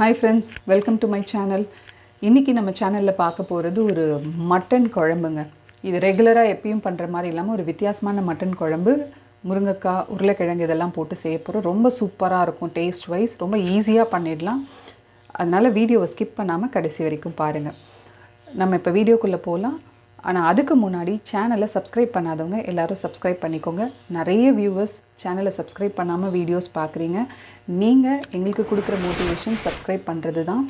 Hi friends, welcome to my channel. இன்னைக்கு நம்ம சேனல்ல பார்க்க போறது ஒரு மட்டன் குழம்புங்க. இது ரெகுலரா எப்பவும் பண்ற மாதிரி இல்லாம ஒரு வித்தியாசமான மட்டன் குழம்பு, முருங்கைக்காய், உருளைக்கிழங்கு இதெல்லாம் போட்டு செய்ய போறோம். ரொம்ப சூப்பரா இருக்கும் டேஸ்ட் வைஸ். ரொம்ப ஈஸியா பண்ணிடலாம். அதனால வீடியோவை ஸ்கிப் பண்ணாம கடைசி வரைக்கும் பாருங்க. நம்ம இப்ப வீடியோக்குள்ள போலாம். ஆனா அதுக்கு முன்னாடி சேனலை சப்ஸ்கிரைப் பண்ணாதவங்க எல்லாரும் சப்ஸ்கிரைப் பண்ணிக்கோங்க. நிறைய வியூவர்ஸ் சேனலை சப்ஸ்கிரைப் பண்ணாமல் வீடியோஸ் பார்க்குறீங்க. நீங்கள் எங்களுக்கு கொடுக்குற மோட்டிவேஷன் சப்ஸ்கிரைப் பண்ணுறது தான்.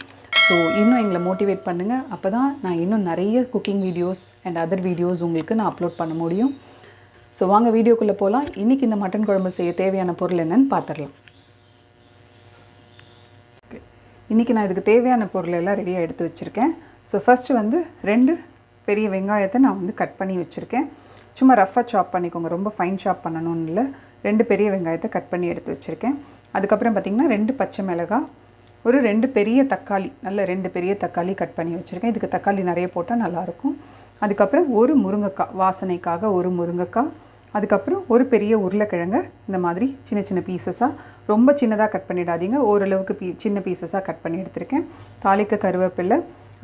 ஸோ இன்னும் எங்களை மோட்டிவேட் பண்ணுங்கள். அப்போ தான் நான் இன்னும் நிறைய cooking videos and other videos உங்களுக்கு நான் அப்லோட் பண்ண முடியும். ஸோ வாங்க வீடியோக்குள்ளே போகலாம். இன்றைக்கி இந்த மட்டன் குழம்பு செய்ய தேவையான பொருள் என்னன்னு பார்த்துடலாம். இன்றைக்கி நான் இதுக்கு தேவையான பொருள் எல்லாம் ரெடியாக எடுத்து வச்சுருக்கேன். ஸோ ஃபஸ்ட்டு வந்து 2 பெரிய வெங்காயத்தை நான் வந்து கட் பண்ணி வச்சுருக்கேன். சும்மா ரஃப்பாக சாப் பண்ணிக்கோங்க, ரொம்ப ஃபைன் சாப் பண்ணணும்னு இல்லை. 2 பெரிய வெங்காயத்தை கட் பண்ணி எடுத்து வச்சுருக்கேன். அதுக்கப்புறம் பார்த்திங்கன்னா 2 பச்சை மிளகாய், ஒரு 2 பெரிய தக்காளி, நல்ல 2 பெரிய தக்காளி கட் பண்ணி வச்சுருக்கேன். இதுக்கு தக்காளி நிறைய போட்டால் நல்லாயிருக்கும். அதுக்கப்புறம் ஒரு முருங்கைக்காய், வாசனைக்காக ஒரு முருங்கைக்காய். அதுக்கப்புறம் ஒரு பெரிய உருளைக்கிழங்கு இந்த மாதிரி சின்ன சின்ன பீசஸாக, ரொம்ப சின்னதாக கட் பண்ணிடாதீங்க, ஓரளவுக்கு சின்ன பீசஸாக கட் பண்ணி எடுத்திருக்கேன். தாளிக்க கருவேப்பிலை,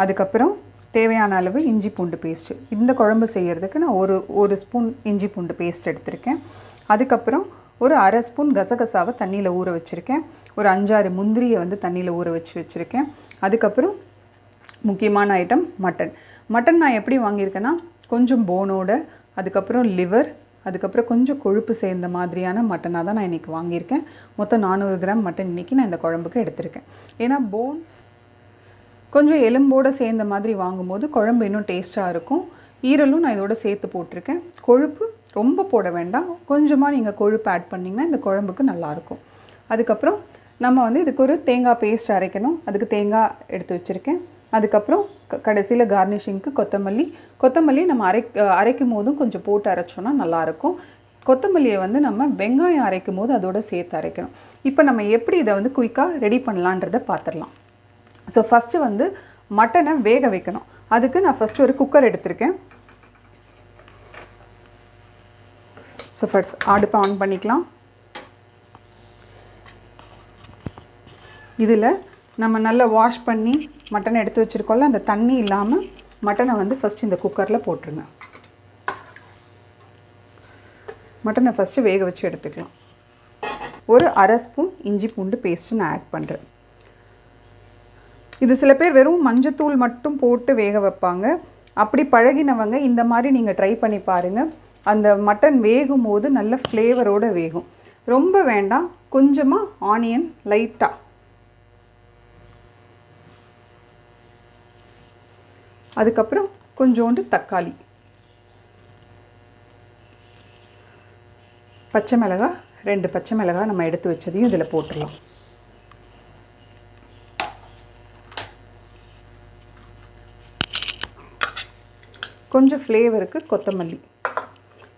அதுக்கப்புறம் தேவையான அளவு இஞ்சி பூண்டு பேஸ்ட்டு. இந்த குழம்பு செய்கிறதுக்கு நான் ஒரு ஸ்பூன் இஞ்சி பூண்டு பேஸ்ட் எடுத்திருக்கேன். அதுக்கப்புறம் ஒரு அரை ஸ்பூன் கசகசாவை தண்ணியில் ஊற வச்சுருக்கேன். ஒரு 5-6 முந்திரியை வந்து தண்ணியில் ஊற வச்சுருக்கேன். அதுக்கப்புறம் முக்கியமான ஐட்டம் மட்டன் நான் எப்படி வாங்கியிருக்கேன்னா கொஞ்சம் போனோட, அதுக்கப்புறம் லிவர், அதுக்கப்புறம் கொஞ்சம் கொழுப்பு சேர்ந்த மாதிரியான மட்டனாக தான் நான் இன்றைக்கி வாங்கியிருக்கேன். மொத்தம் 400 கிராம் மட்டன் இன்றைக்கி நான் இந்த குழம்புக்கு எடுத்திருக்கேன். ஏன்னா போன் கொஞ்சம் எலும்போடு சேர்ந்த மாதிரி வாங்கும்போது குழம்பு இன்னும் டேஸ்ட்டாக இருக்கும். ஈரலும் நான் இதோட சேர்த்து போட்டிருக்கேன். கொழுப்பு ரொம்ப போட வேண்டாம், கொஞ்சமாக நீங்கள் கொழுப்பு ஆட் பண்ணிங்கன்னா இந்த குழம்புக்கு நல்லாயிருக்கும். அதுக்கப்புறம் நம்ம வந்து இதுக்கு ஒரு தேங்காய் பேஸ்ட் அரைக்கணும். அதுக்கு தேங்காய் எடுத்து வச்சுருக்கேன். அதுக்கப்புறம் கடைசியில் கார்னிஷிங்க்கு கொத்தமல்லி நம்ம அரைக்கும் போதும் கொஞ்சம் போட்டு அரைச்சோன்னா நல்லாயிருக்கும். கொத்தமல்லியை வந்து நம்ம வெங்காயம் அரைக்கும் போது அதோட சேர்த்து அரைக்கணும். இப்போ நம்ம எப்படி இதை வந்து குயிக்காக ரெடி பண்ணலான்றதை பார்த்துடலாம். ஸோ ஃபஸ்ட்டு வந்து மட்டனை வேக வைக்கணும். அதுக்கு நான் ஃபஸ்ட்டு ஒரு குக்கர் எடுத்திருக்கேன். ஸோ ஃபர்ஸ்ட் அடுப்பை ஆன் பண்ணிக்கலாம். இதில் நம்ம நல்லா வாஷ் பண்ணி மட்டனை எடுத்து வச்சுருக்கோம்ல, அந்த தண்ணி இல்லாமல் மட்டனை வந்து ஃபஸ்ட் இந்த குக்கரில் போட்டுருங்க. மட்டனை ஃபஸ்ட்டு வேக வச்சு எடுத்துக்கலாம். ஒரு அரை ஸ்பூன் இஞ்சி பூண்டு பேஸ்ட்டு நான் ஆட் பண்ணுறேன். இது சில பேர் வெறும் மஞ்சத்தூள் மட்டும் போட்டு வேக வைப்பாங்க. அப்படி பழகினவங்க இந்த மாதிரி நீங்கள் ட்ரை பண்ணி பாருங்கள். அந்த மட்டன் வேகும் போது நல்ல ஃப்ளேவரோடு வேகும். ரொம்ப வேண்டாம், கொஞ்சமாக ஆனியன் லைட்டாக, அதுக்கப்புறம் கொஞ்சோண்டு தக்காளி, பச்சை மிளகாய், 2 பச்சை மிளகாய் நம்ம எடுத்து வச்சதையும் இதில் போட்டுடலாம். கொஞ்சம் ஃப்ளேவருக்கு கொத்தமல்லி.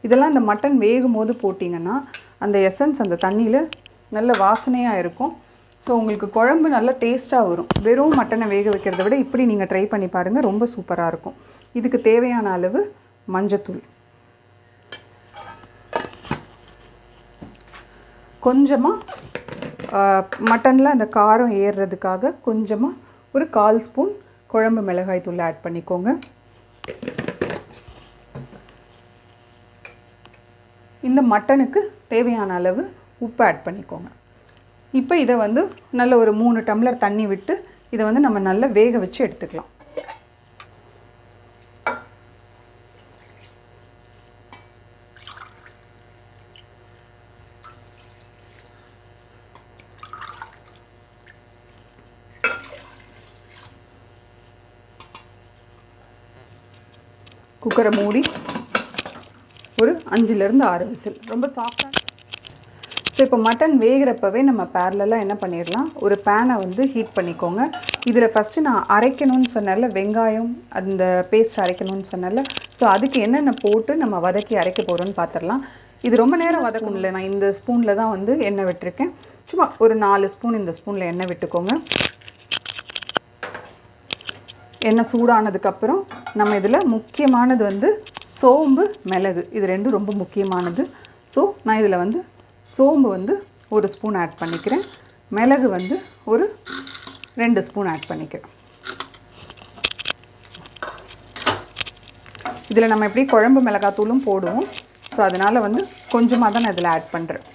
இதெல்லாம் இந்த மட்டன் வேகும் போது போட்டிங்கன்னா அந்த எசன்ஸ் அந்த தண்ணியில் நல்ல வாசனையாக இருக்கும். ஸோ உங்களுக்கு குழம்பு நல்ல டேஸ்ட்டாக வரும். வெறும் மட்டனை வேக வைக்கிறத விட இப்படி நீங்கள் ட்ரை பண்ணி பாருங்கள், ரொம்ப சூப்பராக இருக்கும். இதுக்கு தேவையான அளவு மஞ்சத்தூள், கொஞ்சமாக மட்டனில் அந்த காரம் ஏறுறதுக்காக கொஞ்சமாக ஒரு 1/4 ஸ்பூன் குழம்பு மிளகாய் தூள் ஆட் பண்ணிக்கோங்க. இந்த மட்டனுக்கு தேவையான அளவு உப்பு ஆட் பண்ணிக்கோங்க. இப்போ இதை வந்து நல்ல ஒரு 3 டம்ளர் தண்ணி விட்டு இதை வந்து நம்ம நல்லா வேக வச்சு எடுத்துக்கலாம். குக்கரை மூடி ஒரு 5லேருந்து 6 விசில், ரொம்ப சாஃப்டாக. ஸோ இப்போ மட்டன் வேகிறப்பவே நம்ம பேரலாக என்ன பண்ணிடலாம், ஒரு பேனை வந்து ஹீட் பண்ணிக்கோங்க. இதில் ஃபஸ்ட்டு நான் அரைக்கணும்னு சொன்னால, வெங்காயம் அந்த பேஸ்ட் அரைக்கணும்னு சொன்னால, ஸோ அதுக்கு என்னென்ன போட்டு நம்ம வதக்கி அரைக்க போகிறோன்னு பார்த்துடலாம். இது ரொம்ப நேரம் வதக்கணும் இல்லை, நான் இந்த ஸ்பூனில் தான் வந்து எண்ணெய் விட்டுருக்கேன். சும்மா ஒரு 4 ஸ்பூன் இந்த ஸ்பூனில் எண்ணெய் விட்டுக்கோங்க. எண்ணெய் சூடானதுக்கப்புறம் நம்ம இதில் முக்கியமானது வந்து சோம்பு, மிளகு, இது 2 ரொம்ப முக்கியமானது. ஸோ நான் இதில் வந்து சோம்பு வந்து 1 ஸ்பூன் ஆட் பண்ணிக்கிறேன். மிளகு வந்து ஒரு 2 ஸ்பூன் ஆட் பண்ணிக்கிறேன். இதில் நம்ம எப்படி குழம்பு மிளகாத்தூளும் போடுவோம். ஸோ அதனால் வந்து கொஞ்சமாக தான் நான் இதில் ஆட் பண்ணுறேன்.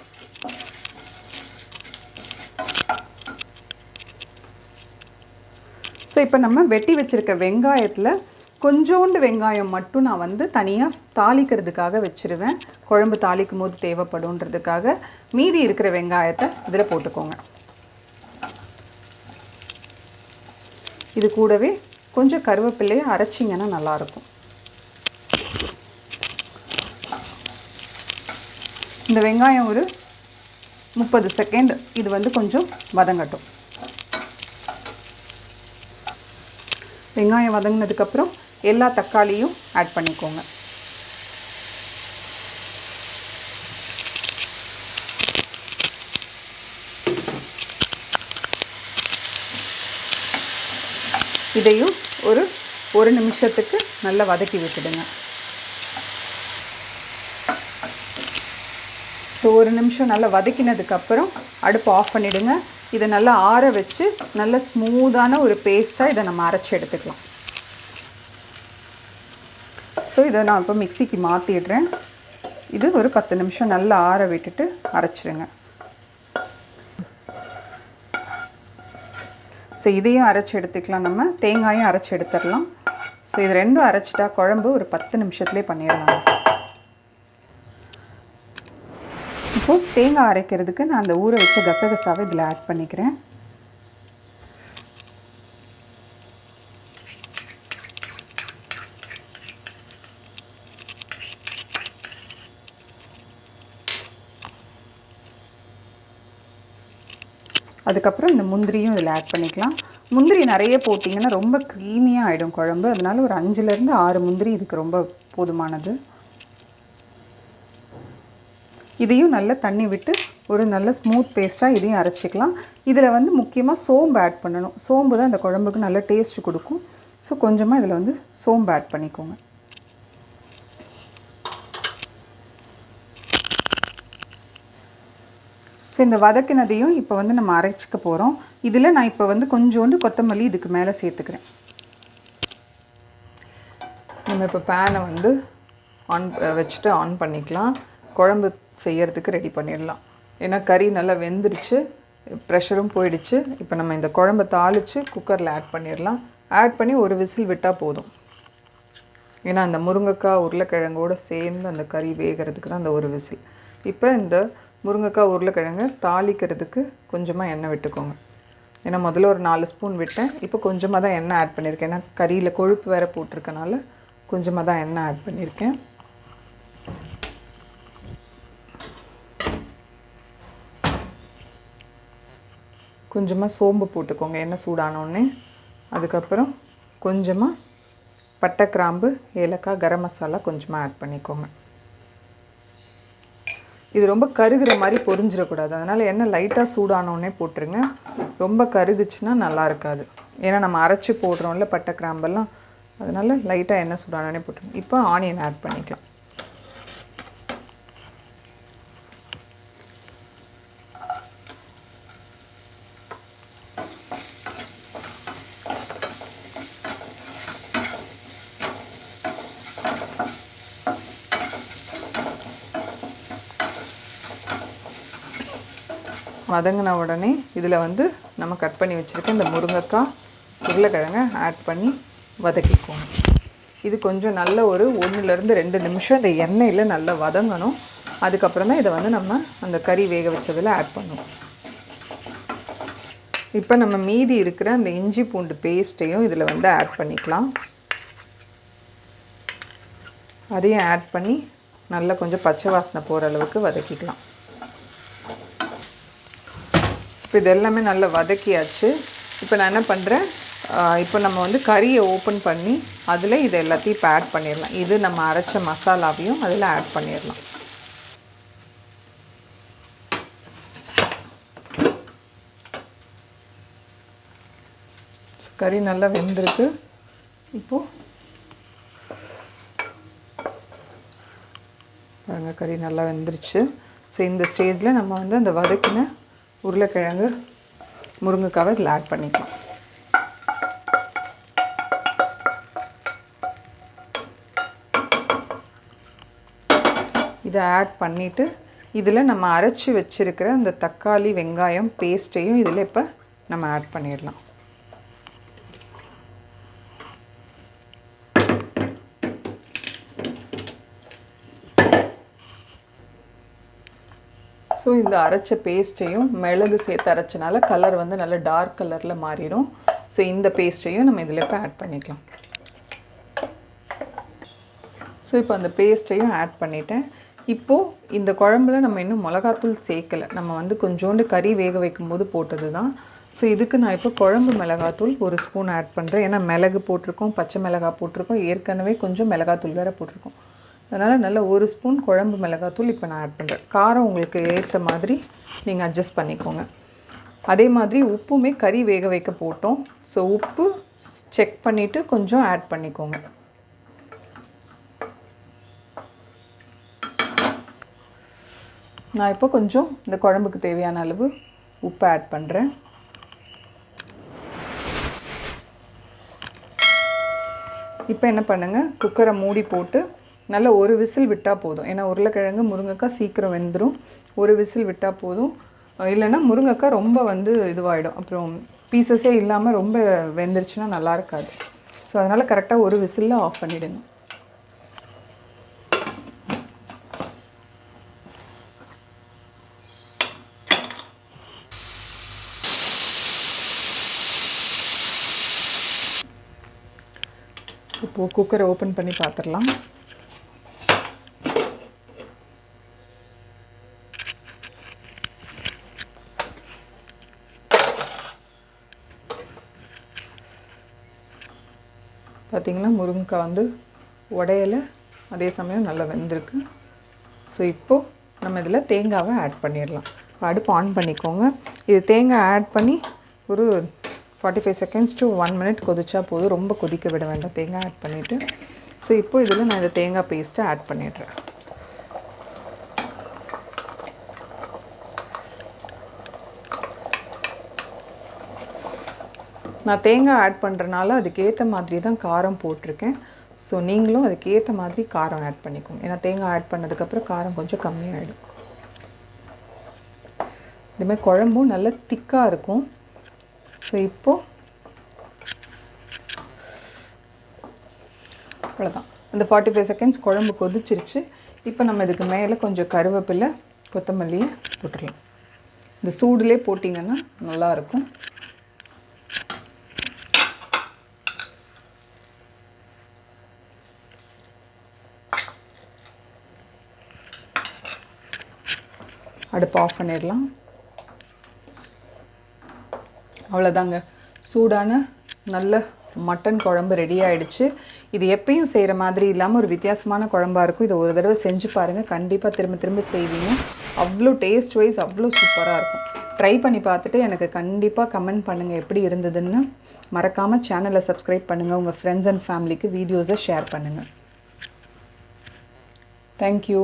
ஸோ இப்போ நம்ம வெட்டி வச்சுருக்க வெங்காயத்தில் கொஞ்சோண்டு வெங்காயம் மட்டும் நான் வந்து தனியாக தாளிக்கிறதுக்காக வச்சுருவேன். குழம்பு தாளிக்கும் போது தேவைப்படுன்றதுக்காக. மீதி இருக்கிற வெங்காயத்தை இதில் போட்டுக்கோங்க. இது கூடவே கொஞ்சம் கருவேப்பிலையை அரைச்சிங்கன்னா நல்லாயிருக்கும். இந்த வெங்காயம் ஒரு 30 செகண்ட் இது வந்து கொஞ்சம் வதங்கட்டும். வெங்காயம் வதங்கினதுக்கப்புறம் எல்லா தக்காளியும் ஆட் பண்ணிக்கோங்க. இதையும் ஒரு நிமிஷத்துக்கு நல்லா வதக்கி விட்டுடுங்க. ஸோ ஒரு நிமிஷம் நல்லா வதக்கினதுக்கப்புறம் அடுப்பு ஆஃப் பண்ணிவிடுங்க. இதை நல்லா ஆற வச்சு நல்ல ஸ்மூத்தான ஒரு பேஸ்ட்டாக இதை நம்ம அரைச்சி எடுத்துக்கலாம். ஸோ இதை நான் இப்போ மிக்சிக்கு மாற்றிடுறேன். இது ஒரு 10 நிமிஷம் நல்லா ஆற விட்டுட்டு அரைச்சிடுங்க. ஸோ இதையும் அரைச்சி எடுத்துக்கலாம். நம்ம தேங்காயும் அரைச்சி எடுத்துடலாம். ஸோ இது ரெண்டும் அரைச்சிட்டா குழம்பு ஒரு 10 நிமிஷத்துலேயே பண்ணிடலாம். இப்போது தேங்காய் அரைக்கிறதுக்கு நான் அந்த ஊற வச்ச கசகசாவை இதில் ஆட் பண்ணிக்கிறேன். அதுக்கப்புறம் இந்த முந்திரியும் இதில் ஆட் பண்ணிக்கலாம். முந்திரி நிறைய போட்டிங்கன்னா ரொம்ப க்ரீமியாக ஆகிடும் குழம்பு. அதனால் ஒரு 5லேருந்து 6 முந்திரி இதுக்கு ரொம்ப போதுமானது. இதையும் நல்லா தண்ணி விட்டு ஒரு நல்ல ஸ்மூத் பேஸ்ட்டாக இதையும் அரைச்சிக்கலாம். இதில் வந்து முக்கியமாக சோம்பு ஆட் பண்ணணும். சோம்பு தான் இந்த குழம்புக்கு நல்ல டேஸ்ட் கொடுக்கும். ஸோ கொஞ்சமாக இதில் வந்து சோம்பு ஆட் பண்ணிக்கோங்க. ஸோ இந்த வதக்கினதையும் இப்போ வந்து நம்ம அரைச்சிக்க போகிறோம். இதில் நான் இப்போ வந்து கொஞ்சோண்டு கொத்தமல்லி இதுக்கு மேலே சேர்த்துக்கிறேன். நம்ம இப்போ பேனை வந்து வச்சுட்டு ஆன் பண்ணிக்கலாம். குழம்பு செய்யறதுக்கு ரெடி பண்ணிடலாம். ஏன்னா கறி நல்லா வெந்துருச்சு, ப்ரெஷரும் போயிடுச்சு. இப்போ நம்ம இந்த குழம்பை தாளித்து குக்கரில் ஆட் பண்ணிடலாம். ஆட் பண்ணி ஒரு விசில் விட்டால் போதும். ஏன்னா அந்த முருங்கைக்காய் உருளைக்கிழங்கோடு சேர்ந்து அந்த கறி வேகிறதுக்கு தான் அந்த ஒரு விசில். இப்போ இந்த முருங்கைக்காய் உருளைக்கிழங்கு தாளிக்கிறதுக்கு கொஞ்சமாக எண்ணெய் விட்டுக்கோங்க. ஏன்னா முதல்ல ஒரு 4 ஸ்பூன் விட்டேன். இப்போ கொஞ்சமாக தான் எண்ணெய் ஆட் பண்ணியிருக்கேன். ஏன்னா கறியில் கொழுப்பு வேறு போட்டிருக்கனால கொஞ்சமாக தான் எண்ணெய் ஆட் பண்ணியிருக்கேன். கொஞ்சமாக சோம்பு போட்டுக்கோங்க எண்ணெய் சூடானோடனே. அதுக்கப்புறம் கொஞ்சமாக பட்டை, கிராம்பு, ஏலக்காய், கரம் மசாலா கொஞ்சமாக ஆட் பண்ணிக்கோங்க. இது ரொம்ப கருகிற மாதிரி பொரிஞ்சிடக்கூடாது. அதனால் எண்ணெய் லைட்டாக சூடானோடனே போட்டுருங்க. ரொம்ப கருகுச்சுன்னா நல்லா இருக்காது. ஏன்னா நம்ம அரைச்சி போடுறோம்ல பட்டை, கிராம்பெல்லாம். அதனால் லைட்டாக எண்ணெய் சூடானோடனே போட்டுருங்க. இப்போ ஆனியன் ஆட் பண்ணிக்கலாம். வதங்கின உடனே இதில் வந்து நம்ம கட் பண்ணி வச்சுருக்க இந்த முருங்கைக்காய், உருளைக்கிழங்கை ஆட் பண்ணி வதக்கிக்குவோம். இது கொஞ்சம் நல்ல ஒரு 1லேருந்து 2 நிமிஷம் இந்த எண்ணெயில் நல்லா வதங்கணும். அதுக்கப்புறம் தான் இதை வந்து நம்ம அந்த கறி வேக வச்சதில் ஆட் பண்ணுவோம். இப்போ நம்ம மீதி இருக்கிற அந்த இஞ்சி பூண்டு பேஸ்ட்டையும் இதில் வந்து ஆட் பண்ணிக்கலாம். அதையும் ஆட் பண்ணி நல்லா கொஞ்சம் பச்சை வாசனை போகிற அளவுக்கு வதக்கிக்கலாம். இப்போ இது எல்லாமே நல்லா வதக்கியாச்சு. இப்போ நான் என்ன பண்ணுறேன், இப்போ நம்ம வந்து கறியை ஓப்பன் பண்ணி அதில் இது எல்லாத்தையும் இப்போ ஆட் பண்ணிடலாம். இது நம்ம அரைச்ச மசாலாவையும் அதில் ஆட் பண்ணிடலாம். கறி நல்லா வெந்திருக்கு. இப்போது பாருங்கள் கறி நல்லா வெந்துருச்சு. ஸோ இந்த ஸ்டேஜில் நம்ம வந்து அந்த வதக்கின உருளைக்கிழங்கு, முருங்கைக்காவை இதில் ஆட் பண்ணிக்கலாம். இதை ஆட் பண்ணிவிட்டு இதில் நம்ம அரைச்சி வச்சுருக்கிற அந்த தக்காளி வெங்காயம் பேஸ்ட்டையும் இதில் இப்போ நம்ம ஆட் பண்ணிடலாம். ஸோ இந்த அரைச்ச பேஸ்ட்டையும் மிளகு சேர்த்து அரைச்சனால கலர் வந்து நல்ல டார்க் கலரில் மாறிடும். ஸோ இந்த பேஸ்ட்டையும் நம்ம இதில் இப்போ ஆட் பண்ணிக்கலாம். ஸோ இப்போ அந்த பேஸ்ட்டையும் ஆட் பண்ணிட்டேன். இப்போது இந்த குழம்புல நம்ம இன்னும் மிளகாத்தூள் சேர்க்கலை. நம்ம வந்து கொஞ்சோண்டு கறி வேக வைக்கும் போது போட்டது தான். ஸோ இதுக்கு நான் இப்போ குழம்பு மிளகாத்தூள் 1 ஸ்பூன் ஆட் பண்ணுறேன். ஏன்னா மிளகு போட்டிருக்கோம், பச்சை மிளகாய் போட்டிருக்கோம், ஏற்கனவே கொஞ்சம் மிளகாத்தூள் வேறு போட்டிருக்கோம். அதனால் நல்ல 1 ஸ்பூன் குழம்பு மிளகாத்தூள் இப்போ நான் ஆட் பண்ணுறேன். காரம் உங்களுக்கு ஏற்ற மாதிரி நீங்கள் அட்ஜஸ்ட் பண்ணிக்கோங்க. அதே மாதிரி உப்புமே கறி வேக வைக்க போட்டோம். ஸோ உப்பு செக் பண்ணிவிட்டு கொஞ்சம் ஆட் பண்ணிக்கோங்க. நான் இப்போ கொஞ்சம் இந்த குழம்புக்கு தேவையான அளவு உப்பு ஆட் பண்ணுறேன். இப்போ என்ன பண்ணுங்கள், குக்கரை மூடி போட்டு நல்ல 1 விசில் விட்டால் போதும். ஏன்னா உருளைக்கிழங்கு முருங்கைக்காய் சீக்கிரம் வெந்துடும். 1 விசில் விட்டால் போதும். இல்லைன்னா முருங்கைக்காய் ரொம்ப வந்து இதுவாகிடும். அப்புறம் பீசஸே இல்லாமல் ரொம்ப வெந்துருச்சுன்னா நல்லா இருக்காது. ஸோ அதனால் கரெக்டாக 1 விசிலில் ஆஃப் பண்ணிவிடுங்க. இப்போது குக்கரை ஓப்பன் பண்ணி பார்த்துடலாம். பார்த்திங்கன்னா முருங்கைக்காய் வந்து உடையலை, அதே சமயம் நல்லா வெந்திருக்கு. ஸோ இப்போது நம்ம இதில் தேங்காவை ஆட் பண்ணிடலாம். அடுப்பு ஆன் பண்ணிக்கோங்க. இது தேங்காய் ஆட் பண்ணி ஒரு 45 செகண்ட்ஸ் to 1 minute கொதிச்சா போதும். ரொம்ப கொதிக்க விட வேண்டாம் தேங்காய் ஆட் பண்ணிவிட்டு. ஸோ இப்போ இதில் நான் இந்த தேங்காய் பேஸ்ட்டை ஆட் பண்ணிடுறேன். நான் தேங்காய் ஆட் பண்ணுறனால அதுக்கேற்ற மாதிரி தான் காரம் போட்டிருக்கேன். ஸோ நீங்களும் அதுக்கேற்ற மாதிரி காரம் ஆட் பண்ணிக்கோங்க. ஏன்னா தேங்காய் ஆட் பண்ணதுக்கப்புறம் காரம் கொஞ்சம் கம்மியாகிடும். இதுமாதிரி குழம்பும் நல்லா திக்காக இருக்கும். ஸோ இப்போது அவ்வளோதான். இந்த 45 செகண்ட்ஸ் குழம்பு கொதிச்சிருச்சு. இப்போ நம்ம இதுக்கு மேலே கொஞ்சம் கருவேப்பிலை கொத்தமல்லியை போட்டுடலாம். இந்த சூடுலேயே போட்டிங்கன்னா நல்லாயிருக்கும். அடுப்பு ஆஃப் பண்ணிடலாம். அவ்வளோதாங்க, சூடான நல்ல மட்டன் குழம்பு ரெடி ஆகிடுச்சு. இது எப்பயும் செய்கிற மாதிரி இல்லாமல் ஒரு வித்தியாசமான குழம்பாக இருக்கும். இதை ஒரு தடவை செஞ்சு பாருங்கள், கண்டிப்பாக திரும்ப திரும்ப செய்வீங்க. அவ்வளோ டேஸ்ட் வைஸ் அவ்வளோ சூப்பராக இருக்கும். ட்ரை பண்ணி பார்த்துட்டு எனக்கு கண்டிப்பாக கமெண்ட் பண்ணுங்கள் எப்படி இருந்ததுன்னு. மறக்காமல் சேனலை சப்ஸ்கிரைப் பண்ணுங்கள். உங்கள் ஃப்ரெண்ட்ஸ் அண்ட் ஃபேமிலிக்கு வீடியோஸை ஷேர் பண்ணுங்கள். தேங்க்யூ.